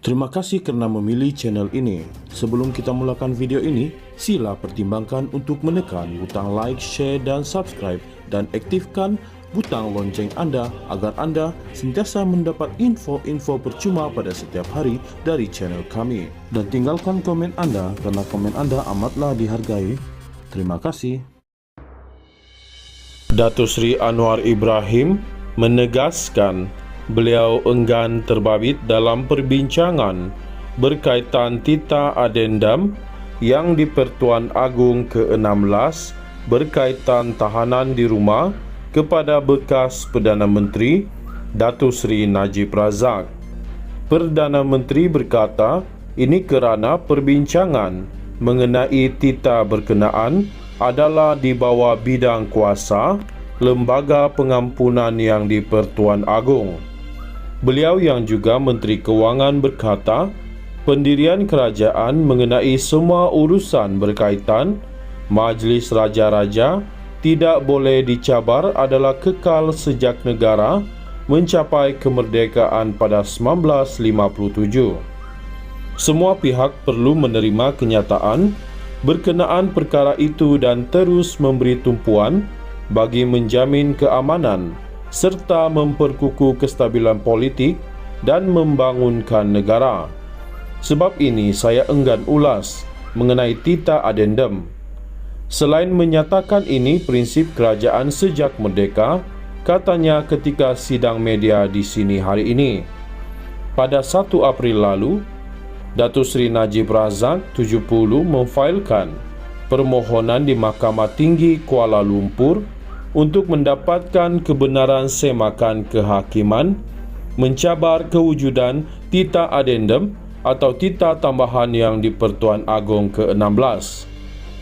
Terima kasih kerana memilih channel ini. Sebelum kita mulakan video ini, sila pertimbangkan untuk menekan butang like, share dan subscribe dan aktifkan butang lonceng anda agar anda sentiasa mendapat info-info percuma pada setiap hari dari channel kami. Dan tinggalkan komen anda kerana komen anda amatlah dihargai. Terima kasih. Datuk Seri Anwar Ibrahim menegaskan beliau enggan terbabit dalam perbincangan berkaitan tita adendum yang di Pertuan Agong ke-16 berkaitan tahanan di rumah kepada bekas Perdana Menteri Datuk Seri Najib Razak. Perdana Menteri berkata ini kerana perbincangan mengenai tita berkenaan adalah di bawah bidang kuasa Lembaga Pengampunan yang di Pertuan Agong. Beliau yang juga Menteri Kewangan berkata, pendirian kerajaan mengenai semua urusan berkaitan Majlis Raja-Raja tidak boleh dicabar adalah kekal sejak negara mencapai kemerdekaan pada 1957. Semua pihak perlu menerima kenyataan berkenaan perkara itu dan terus memberi tumpuan bagi menjamin keamanan serta memperkukuh kestabilan politik dan membangunkan negara. Sebab ini saya enggan ulas mengenai tita adendum. Selain menyatakan ini prinsip kerajaan sejak merdeka, katanya ketika sidang media di sini hari ini. Pada 1 April lalu, Datuk Seri Najib Razak 70 memfailkan permohonan di Mahkamah Tinggi Kuala Lumpur untuk mendapatkan kebenaran semakan kehakiman mencabar kewujudan tita adendum atau tita tambahan yang di Pertuan Agong ke-16.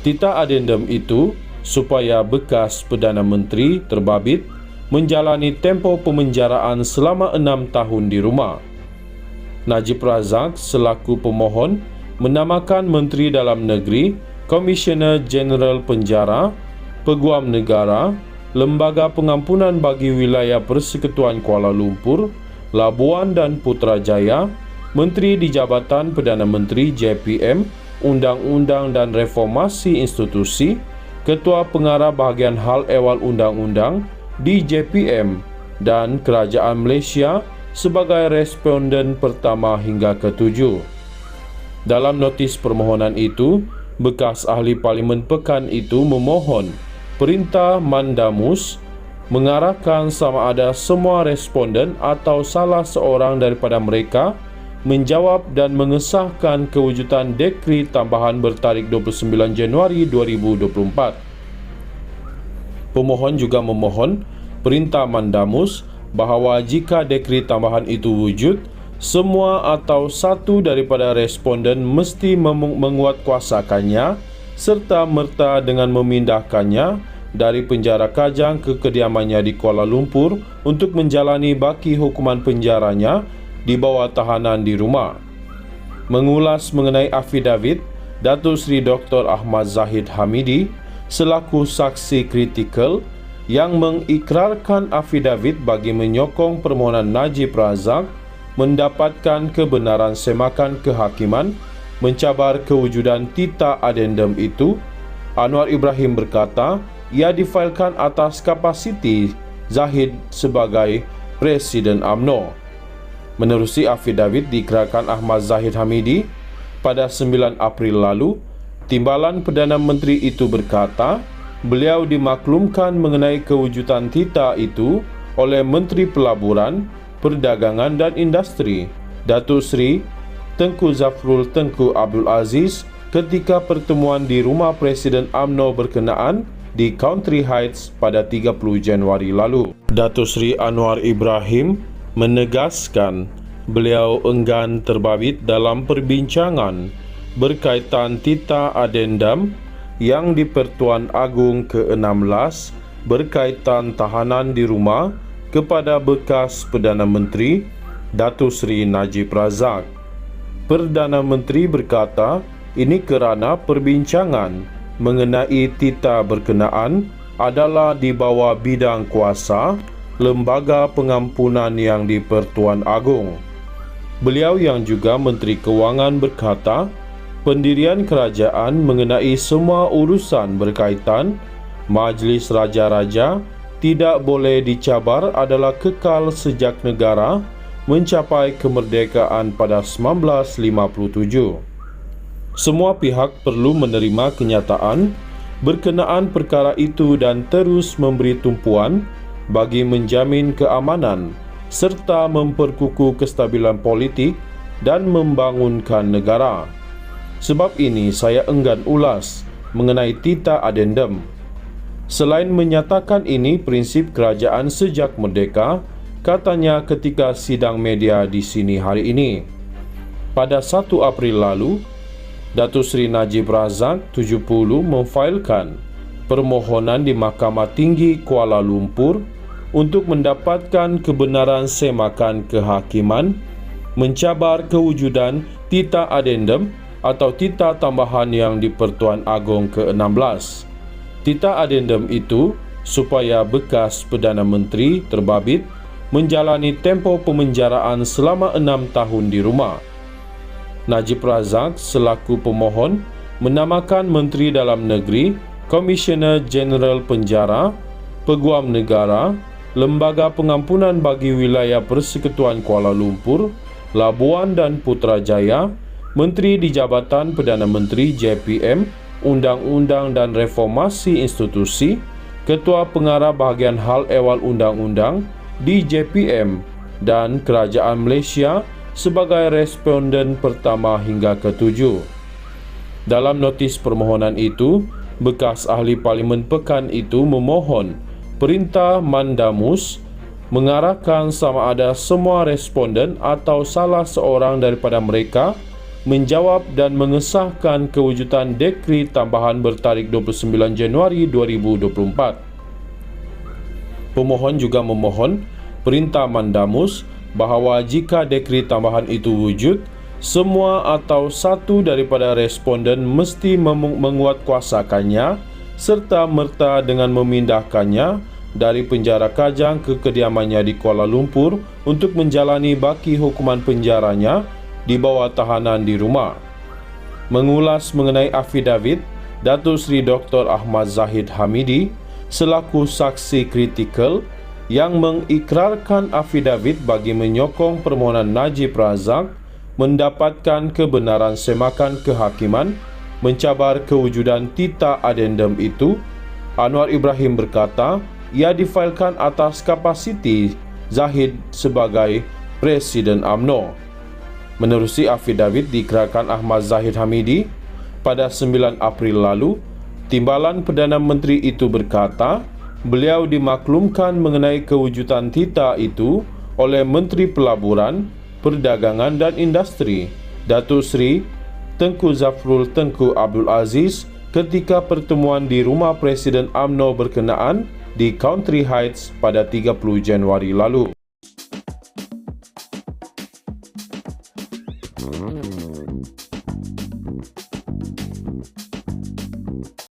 Tita adendum itu supaya bekas Perdana Menteri terbabit menjalani tempoh pemenjaraan selama 6 tahun di rumah. Najib Razak selaku pemohon menamakan Menteri Dalam Negeri, Komisioner Jeneral Penjara, Peguam Negara, Lembaga Pengampunan bagi Wilayah Persekutuan Kuala Lumpur, Labuan dan Putrajaya, Menteri di Jabatan Perdana Menteri JPM, Undang-Undang dan Reformasi Institusi, Ketua Pengarah Bahagian Hal Ehwal Undang-Undang di JPM dan Kerajaan Malaysia sebagai responden pertama hingga ke-7. Dalam notis permohonan itu, bekas ahli Parlimen Pekan itu memohon Perintah Mandamus mengarahkan sama ada semua responden atau salah seorang daripada mereka menjawab dan mengesahkan kewujudan dekri tambahan bertarikh 29 Januari 2024. Pemohon juga memohon Perintah Mandamus bahawa jika dekri tambahan itu wujud, semua atau satu daripada responden mesti menguatkuasakannya serta merta dengan memindahkannya dari penjara Kajang ke kediamannya di Kuala Lumpur untuk menjalani baki hukuman penjaranya di bawah tahanan di rumah. Mengulas mengenai afidavit, Datuk Seri Dr. Ahmad Zahid Hamidi selaku saksi kritikal yang mengikrarkan afidavit bagi menyokong permohonan Najib Razak mendapatkan kebenaran semakan kehakiman mencabar kewujudan tita adendum itu, Anwar Ibrahim berkata ia difailkan atas kapasiti Zahid sebagai Presiden UMNO. Menerusi afidavit diikrarkan Ahmad Zahid Hamidi pada 9 April lalu, Timbalan Perdana Menteri itu berkata beliau dimaklumkan mengenai kewujudan tita itu oleh Menteri Pelaburan, Perdagangan dan Industri, Datuk Seri Tengku Zafrul Tengku Abdul Aziz ketika pertemuan di rumah Presiden UMNO berkenaan di Country Heights pada 30 Januari lalu. Datuk Seri Anwar Ibrahim menegaskan beliau enggan terbabit dalam perbincangan berkaitan tita adendum yang di Pertuan Agong ke-16 berkaitan tahanan di rumah kepada bekas Perdana Menteri Datuk Seri Najib Razak. Perdana Menteri berkata, Ini kerana perbincangan mengenai tita berkenaan adalah di bawah bidang kuasa Lembaga Pengampunan yang di-Pertuan Agong. Beliau yang juga Menteri Kewangan berkata, pendirian kerajaan mengenai semua urusan berkaitan Majlis Raja-Raja tidak boleh dicabar adalah kekal sejak negara mencapai kemerdekaan pada 1957. Semua pihak perlu menerima kenyataan berkenaan perkara itu dan terus memberi tumpuan bagi menjamin keamanan serta memperkukuh kestabilan politik dan membangunkan negara. Sebab ini saya enggan ulas mengenai tita adendum. Selain menyatakan ini prinsip kerajaan sejak merdeka, katanya ketika sidang media di sini hari ini. Pada 1 April lalu, Datuk Seri Najib Razak 70 memfailkan permohonan di Mahkamah Tinggi Kuala Lumpur untuk mendapatkan kebenaran semakan kehakiman mencabar kewujudan tita adendum atau tita tambahan yang di-Pertuan Agong ke-16. Tita adendum itu supaya bekas Perdana Menteri terbabit menjalani tempoh pemenjaraan selama 6 tahun di rumah. Najib Razak selaku pemohon menamakan Menteri Dalam Negeri, Komisioner Jeneral Penjara, Peguam Negara, Lembaga Pengampunan bagi Wilayah Persekutuan Kuala Lumpur, Labuan dan Putrajaya, Menteri di Jabatan Perdana Menteri JPM, Undang-Undang dan Reformasi Institusi, Ketua Pengarah Bahagian Hal Ehwal Undang-Undang di JPM dan Kerajaan Malaysia sebagai responden pertama hingga ke-7. Dalam notis permohonan itu, bekas ahli Parlimen Pekan itu memohon Perintah Mandamus mengarahkan sama ada semua responden atau salah seorang daripada mereka menjawab dan mengesahkan kewujudan dekri tambahan bertarikh 29 Januari 2024. Pemohon juga memohon Perintah Mandamus bahawa jika dekri tambahan itu wujud, semua atau satu daripada responden mesti menguatkuasakannya serta merta dengan memindahkannya dari penjara Kajang ke kediamannya di Kuala Lumpur untuk menjalani baki hukuman penjaranya di bawah tahanan di rumah. Mengulas mengenai afidavit, Datuk Seri Dr. Ahmad Zahid Hamidi selaku saksi kritikal yang mengikrarkan afidavit bagi menyokong permohonan Najib Razak mendapatkan kebenaran semakan kehakiman mencabar kewujudan tita adendum itu. Anwar Ibrahim berkata ia difailkan atas kapasiti Zahid sebagai Presiden UMNO. Menerusi afidavit diikrarkan Ahmad Zahid Hamidi pada 9 April lalu, Timbalan Perdana Menteri itu berkata beliau dimaklumkan mengenai kewujudan tita itu oleh Menteri Pelaburan, Perdagangan dan Industri, Datuk Seri Tengku Zafrul Tengku Abdul Aziz ketika pertemuan di rumah Presiden UMNO berkenaan di Country Heights pada 30 Januari lalu.